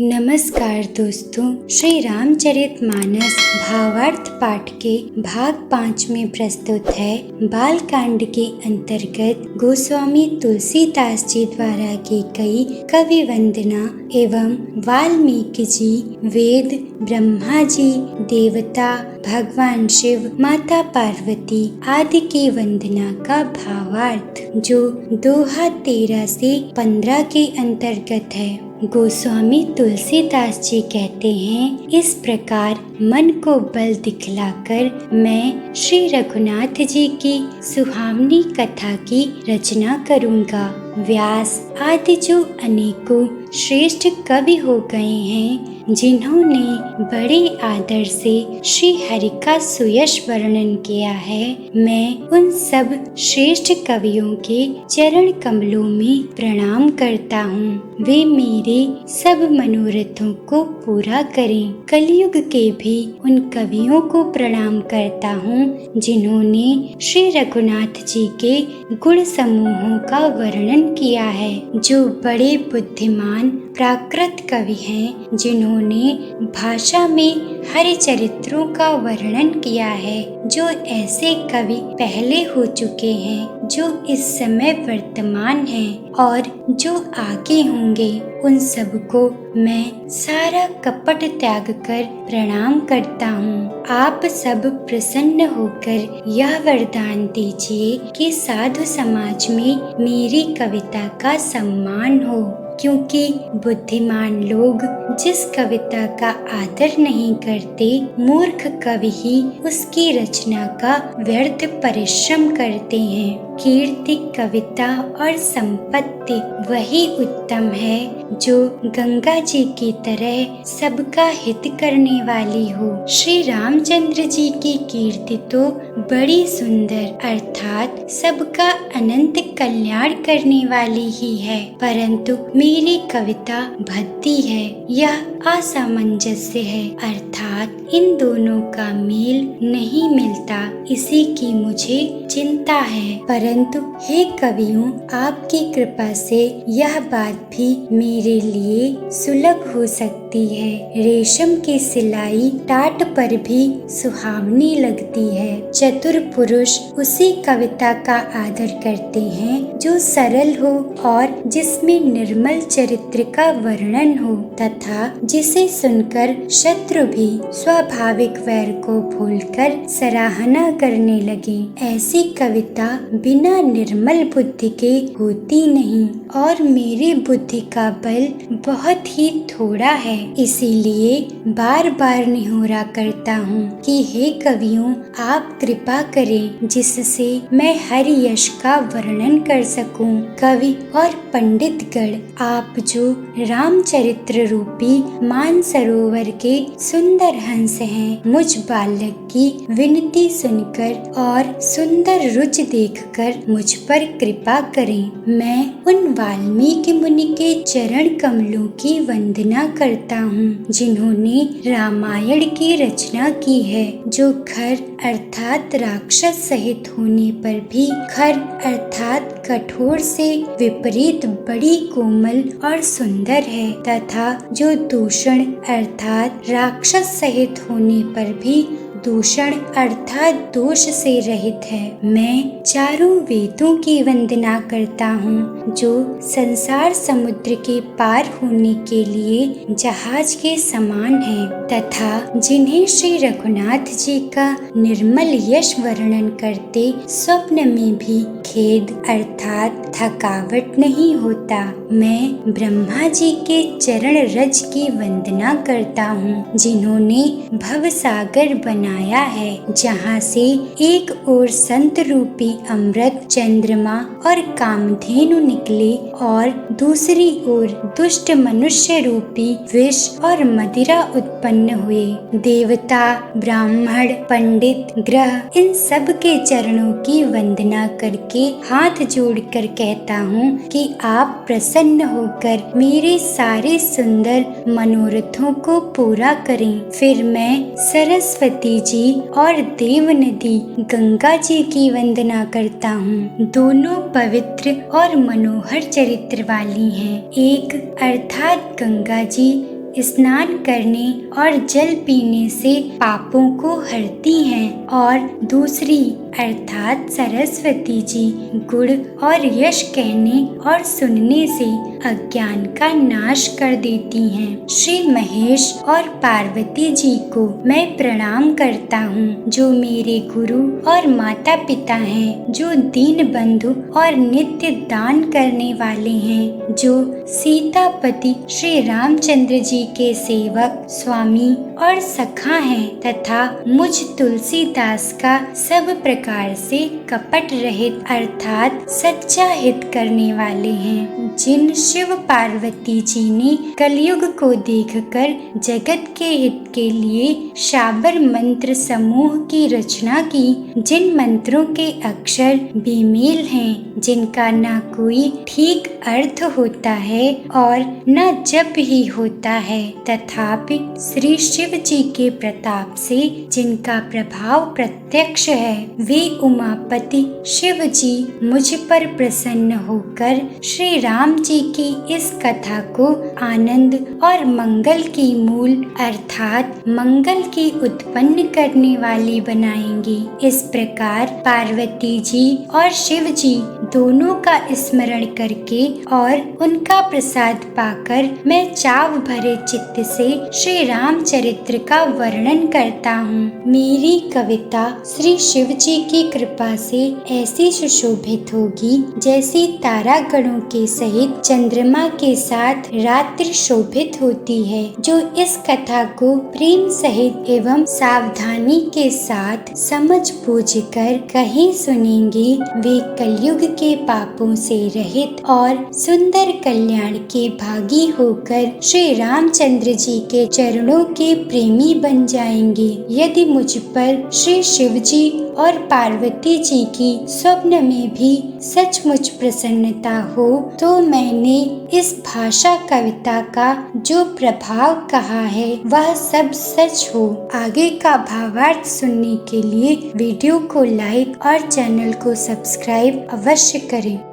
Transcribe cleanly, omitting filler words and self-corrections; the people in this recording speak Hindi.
नमस्कार दोस्तों, श्री रामचरितमानस भावार्थ पाठ के भाग 5 में प्रस्तुत है बाल कांड के अंतर्गत गोस्वामी तुलसीदास जी द्वारा की गई कवि वंदना एवं वाल्मीकि जी, वेद, ब्रह्मा जी, देवता, भगवान शिव, माता पार्वती आदि की वंदना का भावार्थ, जो दोहा 13 से 15 के अंतर्गत है। गोस्वामी तुलसीदास जी कहते हैं, इस प्रकार मन को बल दिखलाकर मैं श्री रघुनाथ जी की सुहावनी कथा की रचना करूँगा। व्यास आदि जो अनेकों श्रेष्ठ कवि हो गए हैं, जिन्होंने बड़े आदर से श्री हरि का सुयश वर्णन किया है, मैं उन सब श्रेष्ठ कवियों के चरण कमलों में प्रणाम करता हूँ। वे मेरे सब मनोरथों को पूरा करें। कलयुग के भी उन कवियों को प्रणाम करता हूँ, जिन्होंने श्री रघुनाथ जी के गुण समूहों का वर्णन किया है, जो बड़े बुद्धिमान प्राकृत कवि हैं, जिन्होंने भाषा में हरि चरित्रों का वर्णन किया है। जो ऐसे कवि पहले हो चुके हैं, जो इस समय वर्तमान हैं और जो आगे होंगे, उन सबको मैं सारा कपट त्याग कर प्रणाम करता हूँ। आप सब प्रसन्न होकर यह वरदान दीजिए कि साधु समाज में मेरी कविता का सम्मान हो, क्योंकि बुद्धिमान लोग जिस कविता का आदर नहीं करते, मूर्ख कवि ही उसकी रचना का व्यर्थ परिश्रम करते हैं। कीर्ति, कविता और संपत्ति वही उत्तम है जो गंगा जी की तरह सबका हित करने वाली हो। श्री रामचंद्र जी की कीर्ति तो बड़ी सुंदर अर्थात सबका अनंत कल्याण करने वाली ही है, परंतु मेरी कविता भद्दी है, यह असामंजस्य है, अर्थात इन दोनों का मेल नहीं मिलता। इसी की मुझे चिंता है। परंतु हे कवियों, आपकी कृपा से यह बात भी मेरे लिए सुलभ हो सकती है। रेशम की सिलाई टाट पर भी सुहावनी लगती है। चतुर पुरुष उसी कविता का आदर करते हैं जो सरल हो और जिसमें निर्मल चरित्र का वर्णन हो, तथा जिसे सुनकर शत्रु भी स्वाभाविक वैर को भूलकर सराहना करने लगे। ऐसी कविता बिना निर्मल बुद्धि के होती नहीं, और मेरी बुद्धि का बल बहुत ही थोड़ा है। इसीलिए बार बार निहोरा करता हूँ कि हे कवियों, आप कृपा करें, जिससे मैं हरि यश का वर्णन कर सकूं। कवि और पंडितगण, आप जो रामचरित्र रूपी मानसरोवर के सुंदर हंस हैं, मुझ बालक की विनती सुनकर और सुंदर रुचि देखकर मुझ पर कृपा करें। मैं उन वाल्मीकि मुनि के चरण कमलों की वंदना करता हूँ, जिन्होंने रामायण की रचना की है, जो खर अर्थात राक्षस सहित होने पर भी खर अर्थात कठोर से विपरीत बड़ी कोमल और सुंदर है, तथा जो दूषण अर्थात राक्षस सहित होने पर भी दूषण अर्थात दोष से रहित है। मैं चारों वेदों की वंदना करता हूँ, जो संसार समुद्र के पार होने के लिए जहाज के समान है, तथा जिन्हें श्री रघुनाथ जी का निर्मल यश वर्णन करते स्वप्न में भी खेद अर्थात थकावट नहीं होता। मैं ब्रह्मा जी के चरण रज की वंदना करता हूँ, जिन्होंने भवसागर बनाया है, जहाँ से एक ओर संत रूपी अमृत, चंद्रमा और कामधेनु निकले और दूसरी ओर दुष्ट मनुष्य रूपी विष और मदिरा उत्पन्न हुए। देवता, ब्राह्मण, पंडित, ग्रह, इन सब के चरणों की वंदना करके हाथ जोड़कर कहता हूँ कि आप प्रसन्न होकर मेरे सारे सुंदर मनोरथों को पूरा करें। फिर मैं सरस्वती जी और देव नदी गंगा जी की वंदना करता हूँ। दोनों पवित्र और मनोहर चरित्र वाली हैं। एक अर्थात गंगा जी स्नान करने और जल पीने से पापों को हरती हैं और दूसरी अर्थात सरस्वती जी गुण और यश कहने और सुनने से अज्ञान का नाश कर देती हैं। श्री महेश और पार्वती जी को मैं प्रणाम करता हूँ, जो मेरे गुरु और माता पिता हैं, जो दीन बंधु और नित्य दान करने वाले हैं, जो सीतापति श्री रामचंद्र जी के सेवक, स्वामी और सखा हैं तथा मुझ तुलसीदास का सब प्रकार से कपट रहित अर्थात सच्चा हित करने वाले हैं, जिन शिव पार्वती जी ने कलयुग को देखकर जगत के हित के लिए शाबर मंत्र समूह की रचना की, जिन मंत्रों के अक्षर बेमेल हैं, जिनका न कोई ठीक अर्थ होता है और न जप ही होता है, तथापि श्री शिव जी के प्रताप से जिनका प्रभाव प्रत्यक्ष है, वे उमापति शिव जी मुझ पर प्रसन्न होकर श्री राम जी की इस कथा को आनंद और मंगल की मूल अर्थात मंगल की उत्पन्न करने वाली बनाएंगे। इस प्रकार पार्वती जी और शिव जी दोनों का स्मरण करके और उनका प्रसाद पाकर मैं चाव भरे चित्त से श्री रामचरित्र का वर्णन करता हूँ। मेरी कविता श्री शिव जी की कृपा से ऐसी सुशोभित होगी जैसी तारागणों के सहित चंद्रमा के साथ रात्रि शोभित होती है। जो इस कथा को प्रेम सहित एवं सावधानी के साथ समझ बूझ कर कहीं सुनेंगे, वे कलयुग के पापों से रहित और सुंदर कल्याण के भागी होकर श्री रामचंद्र जी के चरणों के प्रेमी बन जाएंगे। यदि मुझ पर श्री शिव जी और पार्वती जी की स्वप्न में भी सचमुच प्रसन्नता हो, तो मैंने इस भाषा कविता का जो प्रभाव कहा है वह सब सच हो। आगे का भावार्थ सुनने के लिए वीडियो को लाइक और चैनल को सब्सक्राइब अवश्य करें।